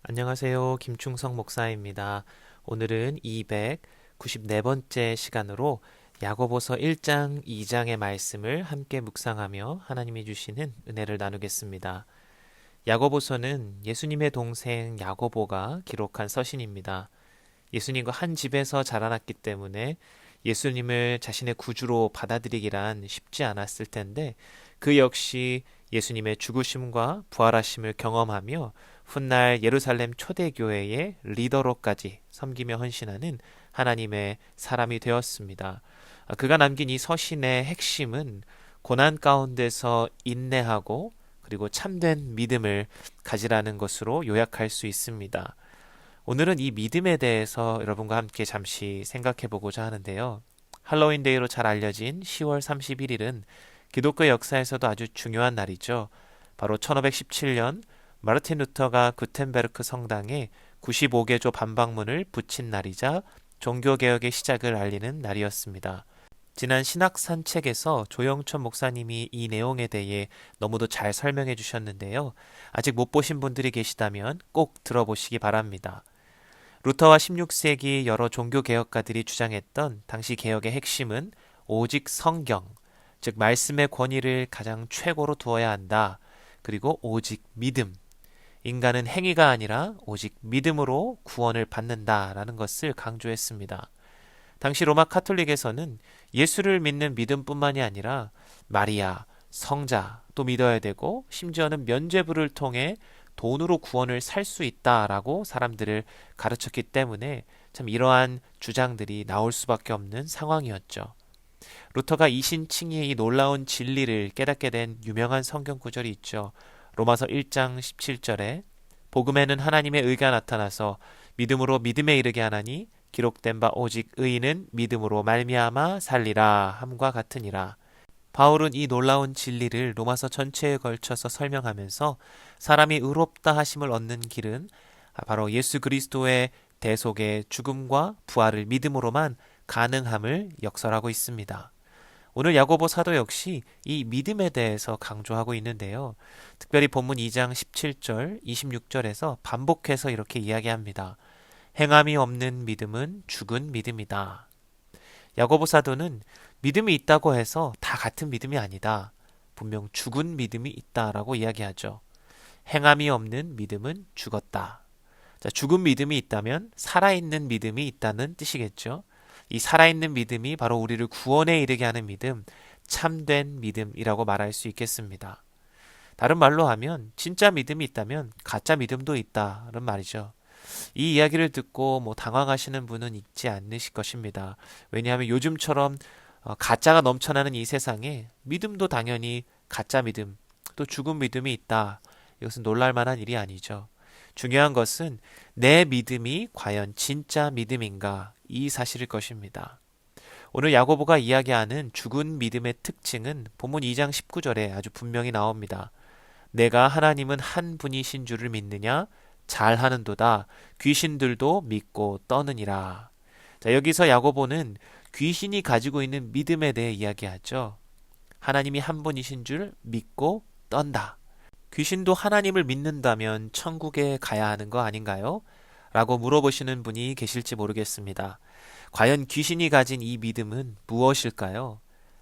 안녕하세요. 김충성 목사입니다. 오늘은 294번째 시간으로 야고보서 1장, 2장의 말씀을 함께 묵상하며 하나님이 주시는 은혜를 나누겠습니다. 야고보서는 예수님의 동생 야고보가 기록한 서신입니다. 예수님과 한 집에서 자라났기 때문에 예수님을 자신의 구주로 받아들이기란 쉽지 않았을 텐데 그 역시 예수님의 죽으심과 부활하심을 경험하며 훗날 예루살렘 초대교회의 리더로까지 섬기며 헌신하는 하나님의 사람이 되었습니다. 그가 남긴 이 서신의 핵심은 고난 가운데서 인내하고 그리고 참된 믿음을 가지라는 것으로 요약할 수 있습니다. 오늘은 이 믿음에 대해서 여러분과 함께 잠시 생각해 보고자 하는데요. 할로윈데이로 잘 알려진 10월 31일은 기독교 역사에서도 아주 중요한 날이죠. 바로 1517년 마르틴 루터가 구텐베르크 성당에 95개조 반박문을 붙인 날이자 종교개혁의 시작을 알리는 날이었습니다. 지난 신학 산책에서 조영천 목사님이 이 내용에 대해 너무도 잘 설명해 주셨는데요. 아직 못 보신 분들이 계시다면 꼭 들어보시기 바랍니다. 루터와 16세기 여러 종교개혁가들이 주장했던 당시 개혁의 핵심은 오직 성경, 즉 말씀의 권위를 가장 최고로 두어야 한다. 그리고 오직 믿음, 인간은 행위가 아니라 오직 믿음으로 구원을 받는다라는 것을 강조했습니다. 당시 로마 카톨릭에서는 예수를 믿는 믿음뿐만이 아니라 마리아, 성자 또 믿어야 되고 심지어는 면죄부를 통해 돈으로 구원을 살 수 있다라고 사람들을 가르쳤기 때문에 참 이러한 주장들이 나올 수밖에 없는 상황이었죠. 루터가 이신칭의의 이 놀라운 진리를 깨닫게 된 유명한 성경 구절이 있죠. 로마서 1장 17절에 복음에는 하나님의 의가 나타나서 믿음으로 믿음에 이르게 하나니 기록된 바 오직 의인은 믿음으로 말미암아 살리라 함과 같으니라. 바울은 이 놀라운 진리를 로마서 전체에 걸쳐서 설명하면서 사람이 의롭다 하심을 얻는 길은 바로 예수 그리스도의 대속의 죽음과 부활을 믿음으로만 가능함을 역설하고 있습니다. 오늘 야고보 사도 역시 이 믿음에 대해서 강조하고 있는데요. 특별히 본문 2장 17절, 26절에서 반복해서 이렇게 이야기합니다. 행함이 없는 믿음은 죽은 믿음이다. 야고보 사도는 믿음이 있다고 해서 다 같은 믿음이 아니다. 분명 죽은 믿음이 있다라고 이야기하죠. 행함이 없는 믿음은 죽었다. 자, 죽은 믿음이 있다면 살아있는 믿음이 있다는 뜻이겠죠. 이 살아있는 믿음이 바로 우리를 구원에 이르게 하는 믿음, 참된 믿음이라고 말할 수 있겠습니다. 다른 말로 하면 진짜 믿음이 있다면 가짜 믿음도 있다는 말이죠. 이 이야기를 듣고 당황하시는 분은 있지 않으실 것입니다. 왜냐하면 요즘처럼 가짜가 넘쳐나는 이 세상에 믿음도 당연히 가짜 믿음, 또 죽은 믿음이 있다. 이것은 놀랄 만한 일이 아니죠. 중요한 것은 내 믿음이 과연 진짜 믿음인가 이 사실일 것입니다. 오늘 야고보가 이야기하는 죽은 믿음의 특징은 본문 2장 19절에 아주 분명히 나옵니다. 내가 하나님은 한 분이신 줄을 믿느냐? 잘하는도다. 귀신들도 믿고 떠느니라. 자, 여기서 야고보는 귀신이 가지고 있는 믿음에 대해 이야기하죠. 하나님이 한 분이신 줄 믿고 떤다. 귀신도 하나님을 믿는다면 천국에 가야 하는 거 아닌가요? 라고 물어보시는 분이 계실지 모르겠습니다. 과연 귀신이 가진 이 믿음은 무엇일까요?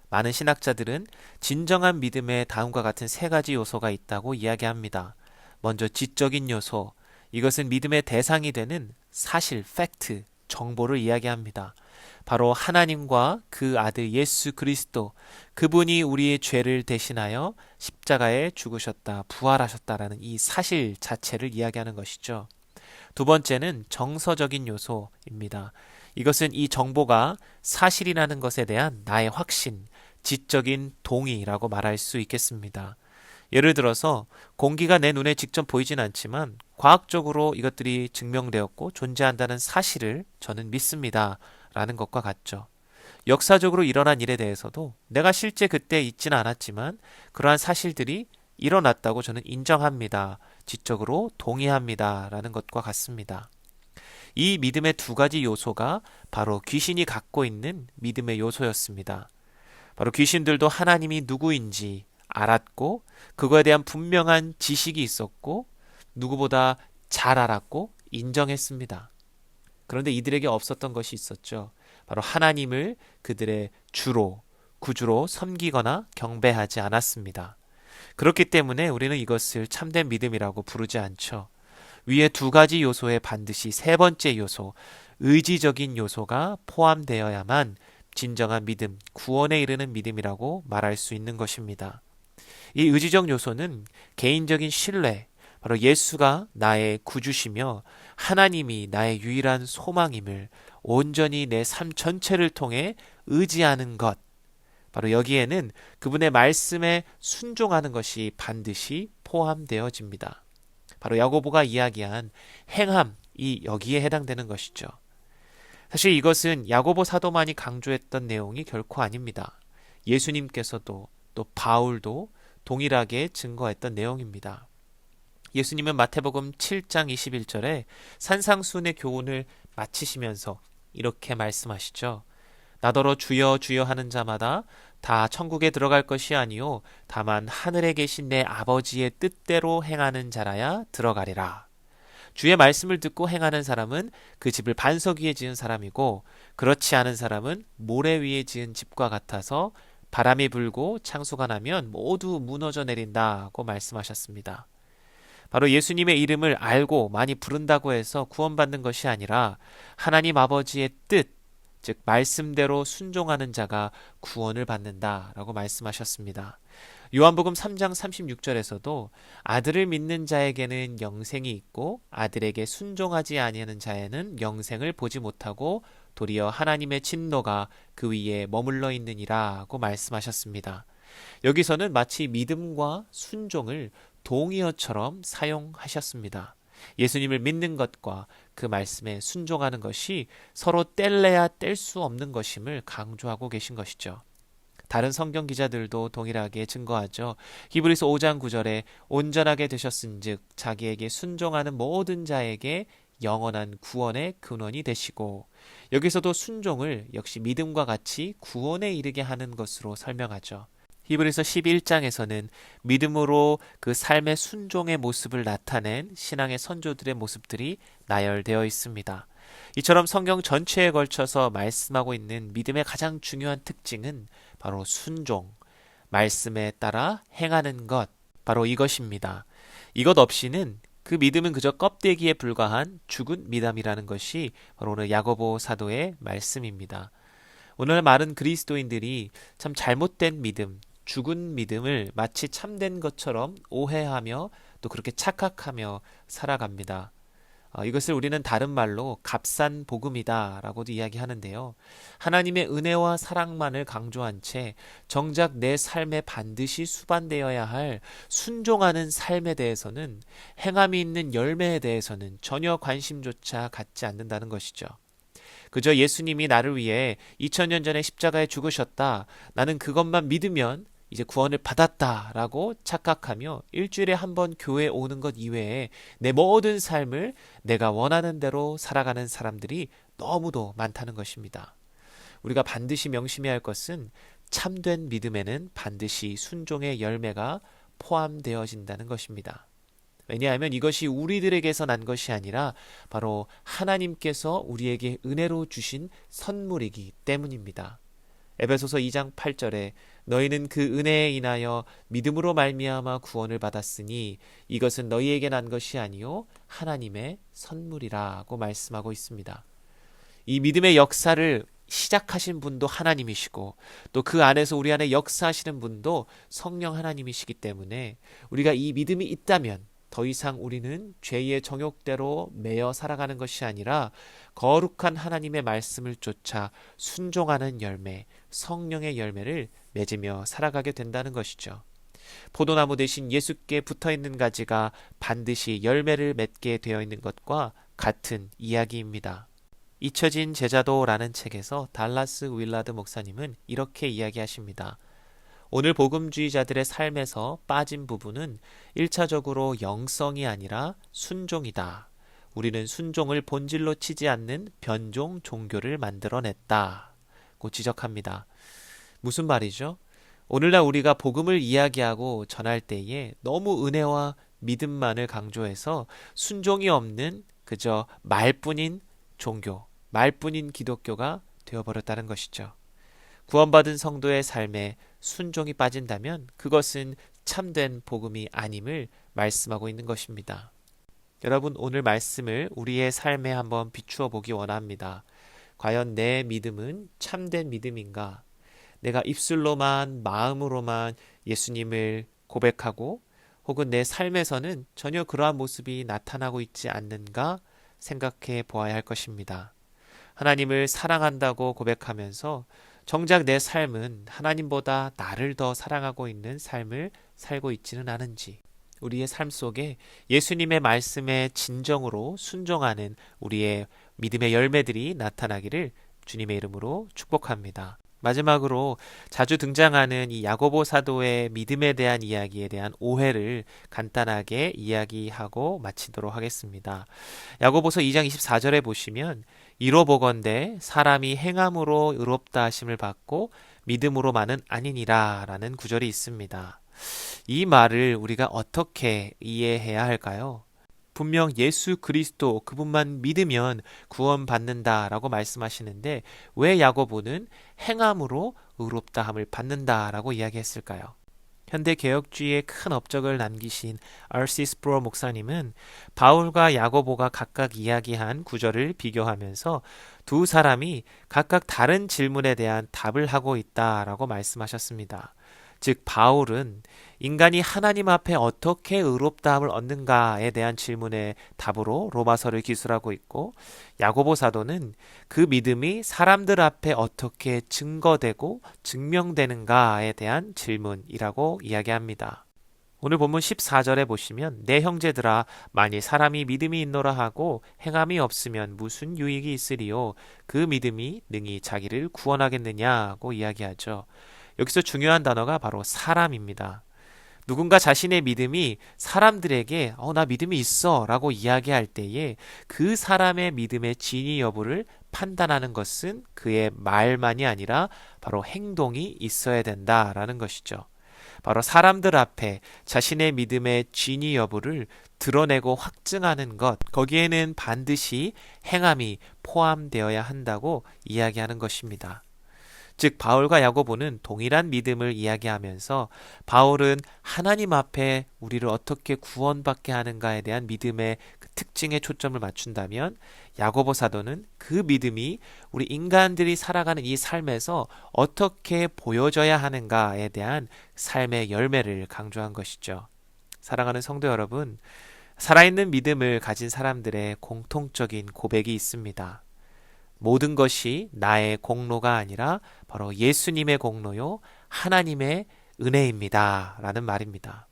많은 신학자들은 진정한 믿음에 다음과 같은 세 가지 요소가 있다고 이야기합니다. 먼저 지적인 요소, 이것은 믿음의 대상이 되는 사실, 팩트, 정보를 이야기합니다. 바로 하나님과 그 아들 예수 그리스도, 그분이 우리의 죄를 대신하여 십자가에 죽으셨다, 부활하셨다라는 이 사실 자체를 이야기하는 것이죠. 두 번째는 정서적인 요소입니다. 이것은 이 정보가 사실이라는 것에 대한 나의 확신, 지적인 동의라고 말할 수 있겠습니다. 예를 들어서 공기가 내 눈에 직접 보이진 않지만 과학적으로 이것들이 증명되었고 존재한다는 사실을 저는 믿습니다. 라는 것과 같죠. 역사적으로 일어난 일에 대해서도 내가 실제 그때 있지는 않았지만 그러한 사실들이 일어났다고 저는 인정합니다. 지적으로 동의합니다. 라는 것과 같습니다. 이 믿음의 두 가지 요소가 바로 귀신이 갖고 있는 믿음의 요소였습니다. 바로 귀신들도 하나님이 누구인지 알았고 그거에 대한 분명한 지식이 있었고 누구보다 잘 알았고 인정했습니다. 그런데 이들에게 없었던 것이 있었죠. 바로 하나님을 그들의 주로, 구주로 섬기거나 경배하지 않았습니다. 그렇기 때문에 우리는 이것을 참된 믿음이라고 부르지 않죠. 위에 두 가지 요소에 반드시 세 번째 요소, 의지적인 요소가 포함되어야만 진정한 믿음, 구원에 이르는 믿음이라고 말할 수 있는 것입니다. 이 의지적 요소는 개인적인 신뢰, 바로 예수가 나의 구주시며 하나님이 나의 유일한 소망임을 온전히 내 삶 전체를 통해 의지하는 것, 바로 여기에는 그분의 말씀에 순종하는 것이 반드시 포함되어집니다. 바로 야고보가 이야기한 행함이 여기에 해당되는 것이죠. 사실 이것은 야고보 사도만이 강조했던 내용이 결코 아닙니다. 예수님께서도 또 바울도 동일하게 증거했던 내용입니다. 예수님은 마태복음 7장 21절에 산상수훈의 교훈을 마치시면서 이렇게 말씀하시죠. 나더러 주여 주여 하는 자마다 다 천국에 들어갈 것이 아니요 다만 하늘에 계신 내 아버지의 뜻대로 행하는 자라야 들어가리라. 주의 말씀을 듣고 행하는 사람은 그 집을 반석 위에 지은 사람이고 그렇지 않은 사람은 모래 위에 지은 집과 같아서 바람이 불고 창수가 나면 모두 무너져 내린다고 말씀하셨습니다. 바로 예수님의 이름을 알고 많이 부른다고 해서 구원받는 것이 아니라 하나님 아버지의 뜻, 즉 말씀대로 순종하는 자가 구원을 받는다라고 말씀하셨습니다. 요한복음 3장 36절에서도 아들을 믿는 자에게는 영생이 있고 아들에게 순종하지 아니하는 자에는 영생을 보지 못하고 도리어 하나님의 진노가 그 위에 머물러 있느니라고 말씀하셨습니다. 여기서는 마치 믿음과 순종을 동의어처럼 사용하셨습니다. 예수님을 믿는 것과 그 말씀에 순종하는 것이 서로 뗄래야 뗄 수 없는 것임을 강조하고 계신 것이죠. 다른 성경 기자들도 동일하게 증거하죠. 히브리서 5장 9절에 온전하게 되셨은즉 자기에게 순종하는 모든 자에게 영원한 구원의 근원이 되시고, 여기서도 순종을 역시 믿음과 같이 구원에 이르게 하는 것으로 설명하죠. 히브리서 11장에서는 믿음으로 그 삶의 순종의 모습을 나타낸 신앙의 선조들의 모습들이 나열되어 있습니다. 이처럼 성경 전체에 걸쳐서 말씀하고 있는 믿음의 가장 중요한 특징은 바로 순종, 말씀에 따라 행하는 것, 바로 이것입니다. 이것 없이는 그 믿음은 그저 껍데기에 불과한 죽은 미담이라는 것이 바로 오늘 야고보 사도의 말씀입니다. 오늘 많은 그리스도인들이 참 잘못된 믿음, 죽은 믿음을 마치 참된 것처럼 오해하며 또 그렇게 착각하며 살아갑니다. 이것을 우리는 다른 말로 값싼 복음이다 라고도 이야기하는데요. 하나님의 은혜와 사랑만을 강조한 채 정작 내 삶에 반드시 수반되어야 할 순종하는 삶에 대해서는, 행함이 있는 열매에 대해서는 전혀 관심조차 갖지 않는다는 것이죠. 그저 예수님이 나를 위해 2000년 전에 십자가에 죽으셨다, 나는 그것만 믿으면 이제 구원을 받았다라고 착각하며 일주일에 한 번 교회에 오는 것 이외에 내 모든 삶을 내가 원하는 대로 살아가는 사람들이 너무도 많다는 것입니다. 우리가 반드시 명심해야 할 것은 참된 믿음에는 반드시 순종의 열매가 포함되어진다는 것입니다. 왜냐하면 이것이 우리들에게서 난 것이 아니라 바로 하나님께서 우리에게 은혜로 주신 선물이기 때문입니다. 에베소서 2장 8절에 너희는 그 은혜에 인하여 믿음으로 말미암아 구원을 받았으니 이것은 너희에게 난 것이 아니요 하나님의 선물이라고 말씀하고 있습니다. 이 믿음의 역사를 시작하신 분도 하나님이시고 또 그 안에서 우리 안에 역사하시는 분도 성령 하나님이시기 때문에 우리가 이 믿음이 있다면 더 이상 우리는 죄의 정욕대로 매여 살아가는 것이 아니라 거룩한 하나님의 말씀을 쫓아 순종하는 열매, 성령의 열매를 맺으며 살아가게 된다는 것이죠. 포도나무 대신 예수께 붙어있는 가지가 반드시 열매를 맺게 되어 있는 것과 같은 이야기입니다. 잊혀진 제자도라는 책에서 달라스 윌라드 목사님은 이렇게 이야기하십니다. 오늘 복음주의자들의 삶에서 빠진 부분은 1차적으로 영성이 아니라 순종이다. 우리는 순종을 본질로 치지 않는 변종 종교를 만들어냈다고 지적합니다. 무슨 말이죠? 오늘날 우리가 복음을 이야기하고 전할 때에 너무 은혜와 믿음만을 강조해서 순종이 없는 그저 말뿐인 종교, 말뿐인 기독교가 되어버렸다는 것이죠. 구원받은 성도의 삶에 순종이 빠진다면 그것은 참된 복음이 아님을 말씀하고 있는 것입니다. 여러분, 오늘 말씀을 우리의 삶에 한번 비추어 보기 원합니다. 과연 내 믿음은 참된 믿음인가? 내가 입술로만, 마음으로만 예수님을 고백하고 혹은 내 삶에서는 전혀 그러한 모습이 나타나고 있지 않는가 생각해 보아야 할 것입니다. 하나님을 사랑한다고 고백하면서 정작 내 삶은 하나님보다 나를 더 사랑하고 있는 삶을 살고 있지는 않은지, 우리의 삶 속에 예수님의 말씀에 진정으로 순종하는 우리의 믿음의 열매들이 나타나기를 주님의 이름으로 축복합니다. 마지막으로 자주 등장하는 이 야고보 사도의 믿음에 대한 이야기에 대한 오해를 간단하게 이야기하고 마치도록 하겠습니다. 야고보서 2장 24절에 보시면 이로보건대 사람이 행함으로 의롭다 하심을 받고 믿음으로만은 아니니라 라는 구절이 있습니다. 이 말을 우리가 어떻게 이해해야 할까요? 분명 예수 그리스도 그분만 믿으면 구원받는다라고 말씀하시는데 왜 야고보는 행함으로 의롭다함을 받는다라고 이야기했을까요? 현대 개혁주의에 큰 업적을 남기신 R.C. 스프로 목사님은 바울과 야고보가 각각 이야기한 구절을 비교하면서 두 사람이 각각 다른 질문에 대한 답을 하고 있다라고 말씀하셨습니다. 즉 바울은 인간이 하나님 앞에 어떻게 의롭다함을 얻는가에 대한 질문의 답으로 로마서를 기술하고 있고, 야고보 사도는 그 믿음이 사람들 앞에 어떻게 증거되고 증명되는가에 대한 질문이라고 이야기합니다. 오늘 본문 14절에 보시면 내 형제들아 만일 사람이 믿음이 있노라 하고 행함이 없으면 무슨 유익이 있으리요 그 믿음이 능히 자기를 구원하겠느냐고 이야기하죠. 여기서 중요한 단어가 바로 사람입니다. 누군가 자신의 믿음이 사람들에게 나 믿음이 있어 라고 이야기할 때에 그 사람의 믿음의 진위 여부를 판단하는 것은 그의 말만이 아니라 바로 행동이 있어야 된다라는 것이죠. 바로 사람들 앞에 자신의 믿음의 진위 여부를 드러내고 확증하는 것, 거기에는 반드시 행함이 포함되어야 한다고 이야기하는 것입니다. 즉 바울과 야고보는 동일한 믿음을 이야기하면서 바울은 하나님 앞에 우리를 어떻게 구원받게 하는가에 대한 믿음의 그 특징에 초점을 맞춘다면 야고보 사도는 그 믿음이 우리 인간들이 살아가는 이 삶에서 어떻게 보여져야 하는가에 대한 삶의 열매를 강조한 것이죠. 사랑하는 성도 여러분, 살아있는 믿음을 가진 사람들의 공통적인 고백이 있습니다. 모든 것이 나의 공로가 아니라 바로 예수님의 공로요 하나님의 은혜입니다 라는 말입니다.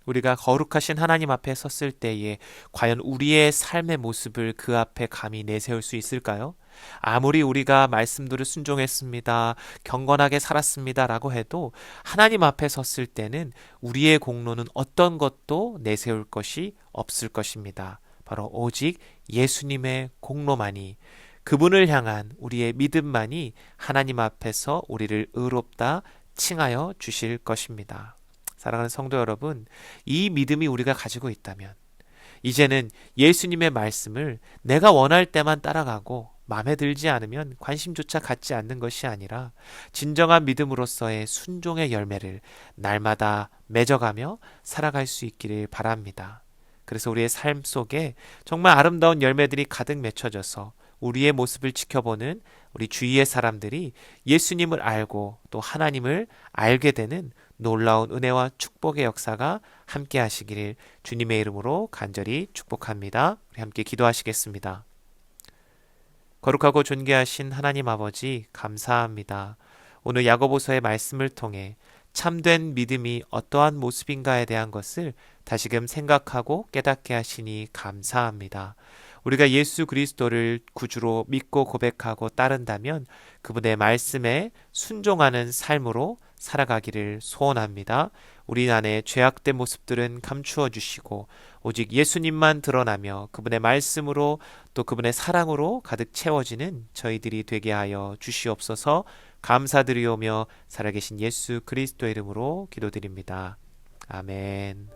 우리가 거룩하신 하나님 앞에 섰을 때에 과연 우리의 삶의 모습을 그 앞에 감히 내세울 수 있을까요? 아무리 우리가 말씀들을 순종했습니다, 경건하게 살았습니다 라고 해도 하나님 앞에 섰을 때는 우리의 공로는 어떤 것도 내세울 것이 없을 것입니다. 바로 오직 예수님의 공로만이, 그분을 향한 우리의 믿음만이 하나님 앞에서 우리를 의롭다 칭하여 주실 것입니다. 사랑하는 성도 여러분, 이 믿음이 우리가 가지고 있다면 이제는 예수님의 말씀을 내가 원할 때만 따라가고 마음에 들지 않으면 관심조차 갖지 않는 것이 아니라 진정한 믿음으로서의 순종의 열매를 날마다 맺어가며 살아갈 수 있기를 바랍니다. 그래서 우리의 삶 속에 정말 아름다운 열매들이 가득 맺혀져서 우리의 모습을 지켜보는 우리 주위의 사람들이 예수님을 알고 또 하나님을 알게 되는 놀라운 은혜와 축복의 역사가 함께 하시기를 주님의 이름으로 간절히 축복합니다. 우리 함께 기도하시겠습니다. 거룩하고 존귀하신 하나님 아버지, 감사합니다. 오늘 야고보서의 말씀을 통해 참된 믿음이 어떠한 모습인가에 대한 것을 다시금 생각하고 깨닫게 하시니 감사합니다. 우리가 예수 그리스도를 구주로 믿고 고백하고 따른다면 그분의 말씀에 순종하는 삶으로 살아가기를 소원합니다. 우리 안에 죄악된 모습들은 감추어 주시고 오직 예수님만 드러나며 그분의 말씀으로 또 그분의 사랑으로 가득 채워지는 저희들이 되게 하여 주시옵소서. 감사드리오며 살아계신 예수 그리스도의 이름으로 기도드립니다. 아멘.